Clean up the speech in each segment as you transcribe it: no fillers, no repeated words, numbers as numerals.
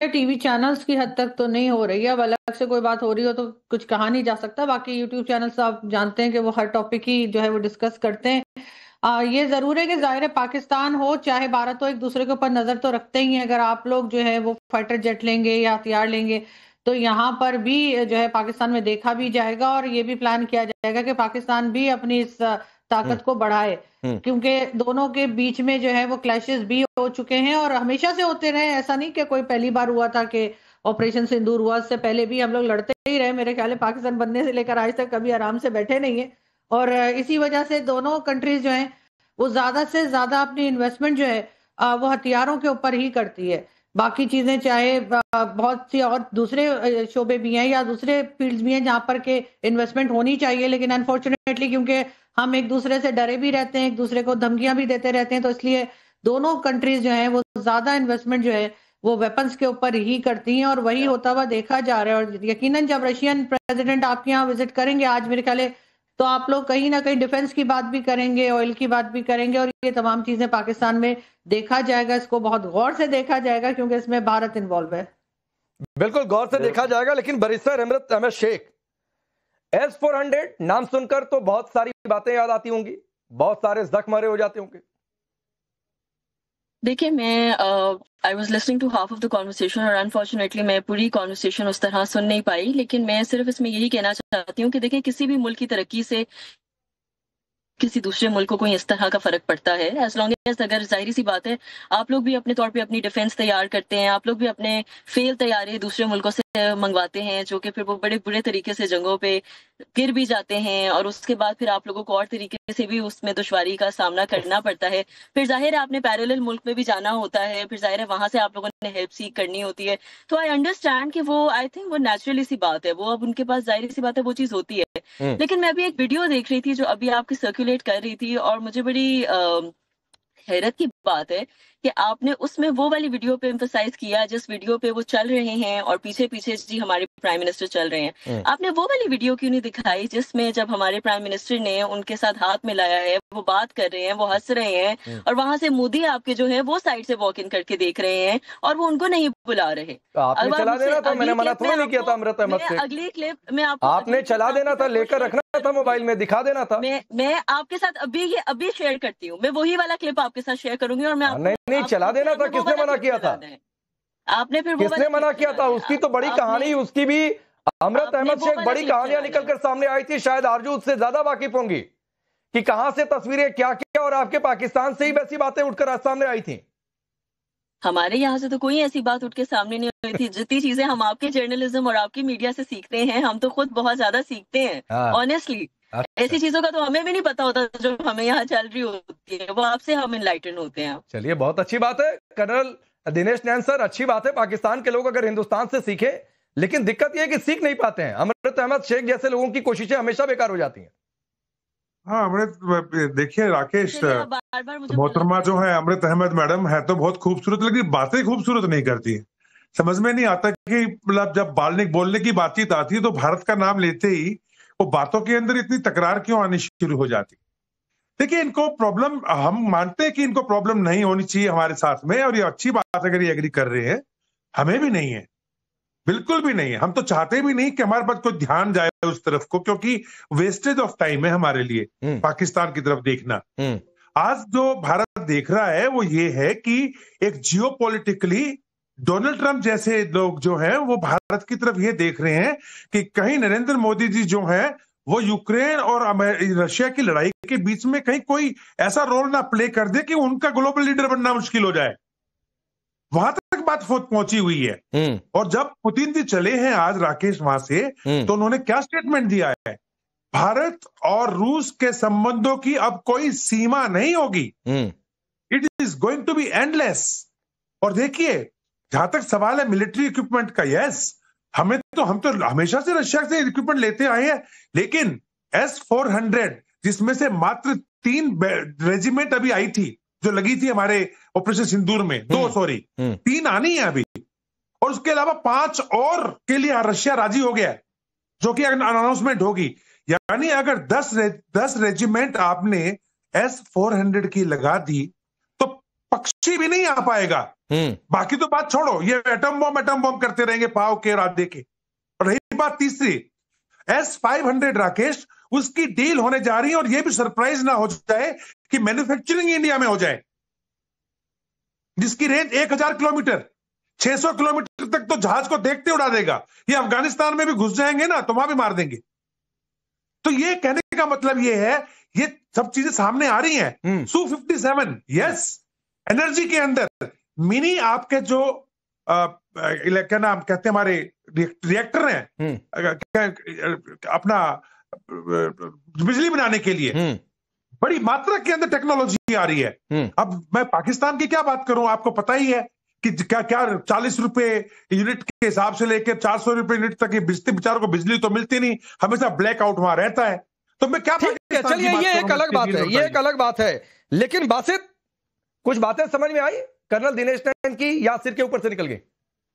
TV channels की हद तक तो नहीं हो रही है। अब अलग से कोई बात हो रही हो तो कुछ कहा नहीं जा सकता। बाकी यूट्यूब चैनल्स आप जानते हैं कि वो हर टॉपिक ही जो है वो डिस्कस करते हैं। ये जरूर है कि जाहिर है पाकिस्तान हो चाहे भारत हो, एक दूसरे के ऊपर नजर तो रखते ही हैं। अगर आप लोग जो है वो फाइटर जेट लेंगे या हथियार लेंगे तो यहाँ पर भी जो है पाकिस्तान में देखा भी जाएगा, और ये भी प्लान किया जाएगा कि पाकिस्तान भी अपनी इस ताकत को बढ़ाए, क्योंकि दोनों के बीच में जो है वो क्लैशेस भी हो चुके हैं और हमेशा से होते रहे। ऐसा नहीं कि कोई पहली बार हुआ था कि ऑपरेशन सिंदूर हुआ, उससे पहले भी हम लोग लड़ते ही रहे। मेरे ख्याल है पाकिस्तान बनने से लेकर आज तक कभी आराम से बैठे नहीं है। और इसी वजह से दोनों कंट्रीज जो हैं वो ज्यादा से ज्यादा अपनी इन्वेस्टमेंट जो है वो हथियारों के ऊपर ही करती है। बाकी चीजें चाहे बहुत सी और दूसरे शोबे भी हैं या दूसरे फील्ड्स भी हैं जहां पर के इन्वेस्टमेंट होनी चाहिए, लेकिन अनफॉर्चुनेटली क्योंकि हम एक दूसरे से डरे भी रहते हैं, एक दूसरे को धमकियां भी देते रहते हैं, तो इसलिए दोनों कंट्रीज जो हैं वो ज्यादा इन्वेस्टमेंट जो है वो वेपन्स के ऊपर ही करती हैं, और वही होता हुआ देखा जा रहा है। और यकीनन जब रशियन प्रेसिडेंट आपके यहाँ विजिट करेंगे आज मेरे ख्याल है, तो आप लोग कहीं ना कहीं डिफेंस की बात भी करेंगे, ऑयल की बात भी करेंगे, और ये तमाम चीजें पाकिस्तान में देखा जाएगा। इसको बहुत गौर से देखा जाएगा क्योंकि इसमें भारत इन्वॉल्व है। बिल्कुल गौर से देखा जाएगा। लेकिन बैरिस्टर इमरत अहमद शेख, S-400 नाम सुनकर तो बहुत सारी बातें याद आती होंगी, बहुत सारे जख्म हरे हो जाते होंगे। देखिए, मैं I was listening to half of the conversation और अनफॉर्चुनेटली मैं पूरी कॉन्वर्सेशन उस तरह सुन नहीं पाई, लेकिन मैं सिर्फ इसमें यही कहना चाहती हूँ कि देखिए, किसी भी मुल्क की तरक्की से किसी दूसरे मुल्क को कोई इस तरह का फर्क पड़ता है। एज लॉन्ग एज, अगर जाहिर सी बात है आप लोग भी अपने तौर पे अपनी डिफेंस तैयार करते हैं, आप लोग भी अपने फेल तैयारी दूसरे मुल्कों से मंगवाते हैं, जो कि फिर वो बड़े बुरे तरीके से जंगों पे गिर भी जाते हैं और उसके बाद फिर आप लोगों को और तरीके से भी उसमें दुश्वारी का सामना करना पड़ता है। फिर जाहिर है आपने पैरेलल मुल्क में भी जाना होता है, फिर जाहिर है वहां से आप लोगों ने हेल्प सीख करनी होती है। तो आई अंडरस्टैंड कि वो, आई थिंक वो नेचुरली सी बात है, वो अब उनके पास जाहिर सी बात है वो चीज होती है। लेकिन मैं अभी एक वीडियो देख रही थी जो अभी आपकी सर्कुलेट कर रही थी, और मुझे बड़ी हैरत की बात है कि आपने उसमें वो वाली वीडियो पे एम्फसाइज किया जिस वीडियो पे वो चल रहे हैं और पीछे पीछे जी हमारे प्राइम मिनिस्टर चल रहे हैं। आपने वो वाली वीडियो क्यों नहीं दिखाई जिसमें जब हमारे प्राइम मिनिस्टर ने उनके साथ हाथ मिलाया है, वो बात कर रहे हैं, वो हंस रहे हैं, और वहां से मोदी आपके जो है वो साइड से वॉक इन करके देख रहे हैं और वो उनको नहीं बुला रहे। आपने चला देना था, मैंने मना थोड़ा नहीं किया था अमृत अहमद से। अगली क्लिप में आपने चला देना था, लेकर रखना था, मोबाइल में दिखा देना था। मैं आपके साथ अभी शेयर करती हूँ, मैं वही वाला क्लिप आपके साथ शेयर करूंगी। और मैं नहीं चला देना था। किसने मना किया था? आपने फिर किसने मना किया था? उसकी तो बड़ी कहानी, उसकी भी अमृत अहमद शेख बड़ी कहानियां निकलकर सामने आई थी। शायद आरजू उससे ज्यादा वाकिफ होंगी कि कहां से तस्वीरें क्या किया, और आपके पाकिस्तान से ही वैसी बातें उठकर सामने आई थी। हमारे यहाँ से तो कोई ऐसी बात उठ के सामने नहीं हुई थी। जितनी चीजें हम आपके जर्नलिज्म और आपकी मीडिया से सीखते हैं, हम तो खुद बहुत ज्यादा सीखते हैं ऑनेस्टली। ऐसी चीजों का तो हमें भी नहीं पता होता जो हमें यहाँ चल रही होती है, वो आपसे हम इनलाइटन होते हैं। चलिए, बहुत अच्छी बात है कर्नल दिनेश नैन सर, अच्छी बात है। पाकिस्तान के लोग अगर हिंदुस्तान से सीखे, लेकिन दिक्कत यह है कि सीख नहीं पाते हैं। अमृत अहमद शेख जैसे लोगों की कोशिशें हमेशा बेकार हो जाती हैं। हाँ अमृत, देखिए राकेश, मोहतरमा जो है अमृत अहमद मैडम है तो बहुत खूबसूरत, लेकिन बातें खूबसूरत नहीं करती है। समझ में नहीं आता कि मतलब जब बोलने की बातचीत आती है तो भारत का नाम लेते ही वो बातों के अंदर इतनी तकरार क्यों आनी शुरू हो जाती। देखिए, इनको प्रॉब्लम, हम मानते हैं कि इनको प्रॉब्लम नहीं होनी चाहिए हमारे साथ में, और ये अच्छी बात अगर ये एग्री कर रहे हैं। हमें भी नहीं है, बिल्कुल भी नहीं है। हम तो चाहते भी नहीं कि हमारे पास कोई ध्यान जाए उस तरफ को, क्योंकि वेस्टेज ऑफ टाइम है हमारे लिए पाकिस्तान की तरफ देखना। आज जो भारत देख रहा है वो ये है कि एक जियोपॉलिटिकली डोनाल्ड ट्रंप जैसे लोग जो हैं वो भारत की तरफ ये देख रहे हैं कि कहीं नरेंद्र मोदी जी जो हैं वो यूक्रेन और रशिया की लड़ाई के बीच में कहीं कोई ऐसा रोल ना प्ले कर दे कि उनका ग्लोबल लीडर बनना मुश्किल हो जाए। वहां तक बात पहुंची हुई है। और जब पुतिन जी चले हैं आज राकेश वहां से, तो उन्होंने क्या स्टेटमेंट दिया है? भारत और रूस के संबंधों की अब कोई सीमा नहीं होगी, it is going to be endless. और देखिए, जहां तक सवाल है मिलिट्री इक्विपमेंट का, यस, हम तो हमेशा से रशिया से इक्विपमेंट लेते आए हैं, लेकिन S-400 जिसमें से मात्र 3 रेजिमेंट अभी आई थी, जो लगी थी हमारे ऑपरेशन सिंदूर में, 3 आनी है अभी, और उसके अलावा 5 और के लिए रशिया राजी हो गया, जो कि अनाउंसमेंट होगी। यानी अगर 10 रेजिमेंट आपने S-400 की लगा दी, तो पक्षी भी नहीं आ पाएगा। बाकी तो बात छोड़ो, ये एटम बम करते रहेंगे पाव के राधे के। और रही बात तीसरी, S-500 राकेश, उसकी डील होने जा रही है और ये भी सरप्राइज ना हो जाए कि मैन्युफैक्चरिंग इंडिया में हो जाए, जिसकी रेंज 1000 किलोमीटर, 600 किलोमीटर तक तो जहाज को देखते उड़ा देगा। ये अफगानिस्तान में भी घुस जाएंगे ना तो वहां भी मार देंगे। तो ये कहने का मतलब ये है, ये सब चीजें सामने आ रही हैं। Su-57, यस, एनर्जी के अंदर मिनी आपके जो क्या नाम कहते हैं, हमारे रिएक्टर हैं अपना बिजली बनाने के लिए, बड़ी मात्रा के अंदर टेक्नोलॉजी आ रही है। अब मैं पाकिस्तान की क्या बात करूं, आपको पता ही है कि क्या 40 रुपए यूनिट के हिसाब से लेकर 400 रुपए यूनिट तक ये बिजली, बेचारों को बिजली तो मिलती नहीं, हमेशा ब्लैकआउट वहां रहता है। तो मैं क्या, चलिए ये एक अलग बात है, ये एक अलग बात है। लेकिन बासित, कुछ बातें समझ में आई कर्नल दिनेश नैन की, या सिर के ऊपर से निकल गई?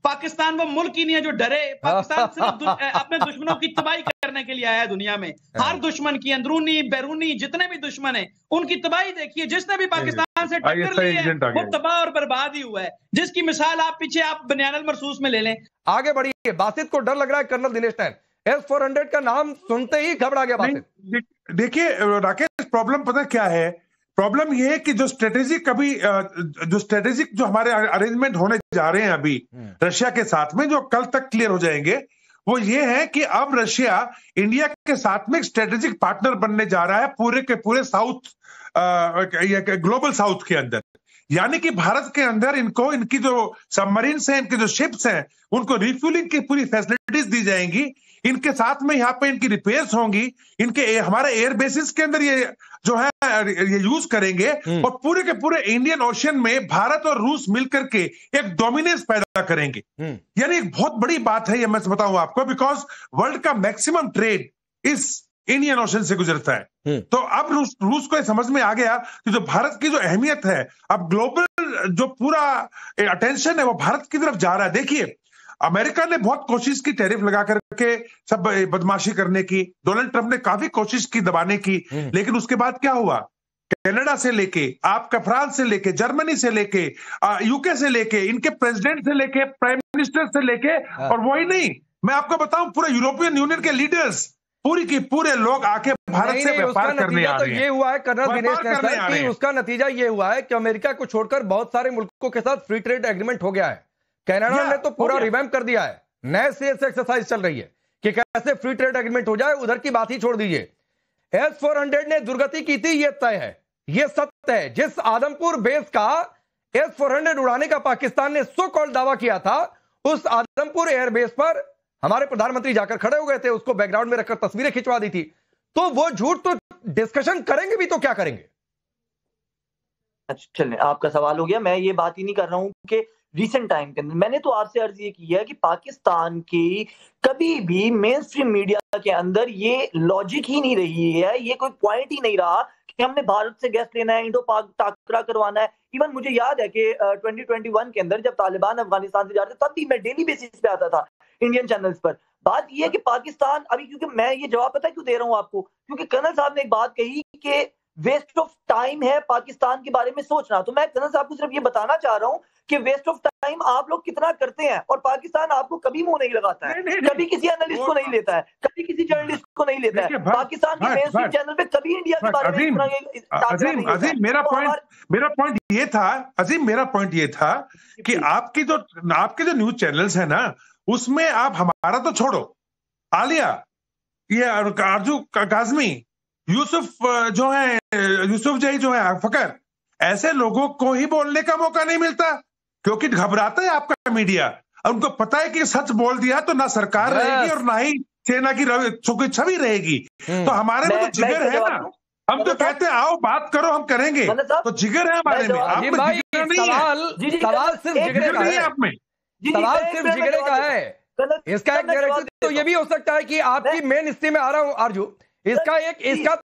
पाकिस्तान वो मुल्क ही नहीं है जो डरे। पाकिस्तान सिर्फ अपने दुश्मनों की तबाही करने के लिए आया है दुनिया में। हर दुश्मन की, अंदरूनी बैरूनी जितने भी दुश्मन है, उनकी तबाही देखिए। जिसने भी पाकिस्तान से टक्कर ली है वो तबाह और बर्बाद ही हुआ है, जिसकी मिसाल आप पीछे आप बनियान महसूस में ले लें। आगे बढ़िए। बासित को डर लग रहा है कर्नल दिनेश नैन, S-400 का नाम सुनते ही घबरा गया बासित। देखिए राकेश, प्रॉब्लम पता क्या है? प्रॉब्लम यह है कि जो स्ट्रेटेजिक जो हमारे अरेंजमेंट होने जा रहे हैं अभी रशिया के साथ में, जो कल तक क्लियर हो जाएंगे, वो ये है कि अब रशिया इंडिया के साथ में स्ट्रेटेजिक पार्टनर बनने जा रहा है पूरे के पूरे साउथ, ग्लोबल साउथ के अंदर। यानी कि भारत के अंदर इनको, इनकी जो सबमरीन्स हैं, इनके जो शिप्स हैं, उनको रिफ्यूलिंग की पूरी फैसिलिटीज दी जाएंगी। इनके साथ में यहाँ पे इनकी रिपेयर्स होंगी, इनके हमारे एयर बेसिस के अंदर ये जो है ये यूज करेंगे, और पूरे के पूरे इंडियन ओशन में भारत और रूस मिलकर के एक डोमिनेंस पैदा करेंगे। यानी एक बहुत बड़ी बात है ये, मैं बताऊं आपको, बिकॉज वर्ल्ड का मैक्सिमम ट्रेड इस इंडियन ओशन से गुजरता है। तो अब रूस को समझ में आ गया कि जो भारत की जो अहमियत है, अब ग्लोबल जो पूरा अटेंशन है वो भारत की तरफ जा रहा है। देखिए, अमेरिका ने बहुत कोशिश की टैरिफ लगा करके सब बदमाशी करने की, डोनाल्ड ट्रंप ने काफी कोशिश की दबाने की, लेकिन उसके बाद क्या हुआ? कनाडा से लेके, आपका फ्रांस से लेके, जर्मनी से लेके, यूके से लेके, इनके प्रेसिडेंट से लेके, प्राइम मिनिस्टर से लेके, और वही नहीं, मैं आपको बताऊं, पूरे यूरोपियन यूनियन के लीडर्स पूरी की पूरे लोग आके भारत से व्यापार करने आ रहे हैं। ये हुआ है कर्नल दिनेश नैन की, उसका नतीजा ये हुआ है कि अमेरिका को छोड़कर बहुत सारे मुल्कों के साथ फ्री ट्रेड एग्रीमेंट हो गया है। कनाडा ने तो पूरा रिवैम्प कर दिया है, नए सिरे से एक्सरसाइज चल रही है कि कैसे फ्री ट्रेड एग्रीमेंट हो जाए। उधर की बात ही छोड़ दीजिए। S-400 ने दुर्गति की थी, ये तय है, ये सत्य है। जिस आदमपुर बेस का S-400 उड़ाने का पाकिस्तान ने सो कॉल्ड दावा किया था, उस आदमपुर एयरबेस पर हमारे प्रधानमंत्री जाकर खड़े हो गए थे, उसको बैकग्राउंड में रखकर तस्वीरें खिंचवा दी थी। तो वो झूठ तो डिस्कशन करेंगे भी तो क्या करेंगे? अच्छा, चलिए, आपका सवाल हो गया। मैं ये बात ही नहीं कर रहा हूं कि रिसेंट टाइम के अंदर, मैंने तो आपसे अर्ज ये की है कि पाकिस्तान की कभी भी मेन स्ट्रीम मीडिया के अंदर ये लॉजिक ही नहीं रही है, ये कोई पॉइंट ही नहीं रहा कि हमने भारत से गैस लेना है, इंडो पाक टाकरा करवाना है। इवन मुझे याद है कि 2021 के अंदर जब तालिबान अफगानिस्तान से जा रहे थे, तब भी मैं डेली बेसिस पे आता था इंडियन चैनल्स पर। बात यह है कि पाकिस्तान अभी, क्योंकि मैं ये जवाब पता है क्यों दे रहा हूं आपको, क्योंकि कर्नल साहब ने एक बात कही कि वेस्ट ऑफ टाइम है पाकिस्तान के बारे में सोचना। तो मैं कर्नल साहब को सिर्फ ये बताना चाह रहा हूं कि वेस्ट ऑफ टाइम आप लोग कितना करते हैं, और पाकिस्तान आपको कभी मुंह नहीं लगाता है, कभी किसी एनालिस्ट को नहीं लेता है, कभी किसी जर्नलिस्ट को नहीं लेता है। पाकिस्तान के मेन स्ट्रीम चैनल पे कभी इंडिया के बारे में अजीम, मेरा पॉइंट ये था कि आपके जो न्यूज चैनल्स है ना, उसमें आप हमारा तो छोड़ो, आलिया, ये आरजू काजमी, यूसुफ जही जो है फकर, ऐसे लोगों को ही बोलने का मौका नहीं मिलता, क्योंकि घबराता है आपका मीडिया। उनको पता है कि सच बोल दिया तो ना सरकार रहेगी और ना ही सेना की छवि रहेगी। तो हमारे में तो जिगर है ना, हम तो कहते हैं आओ बात करो, हम करेंगे, तो जिगर है हमारे में। आप में जिगर नहीं है, सवाल सिर्फ जिगरे का है, आप में सवाल सिर्फ जिगरे का है। इसका एक नैरेटिव तो ये भी हो सकता है कि आपकी मेन स्ट्रीम में आ रहा हूं आरजू, इसका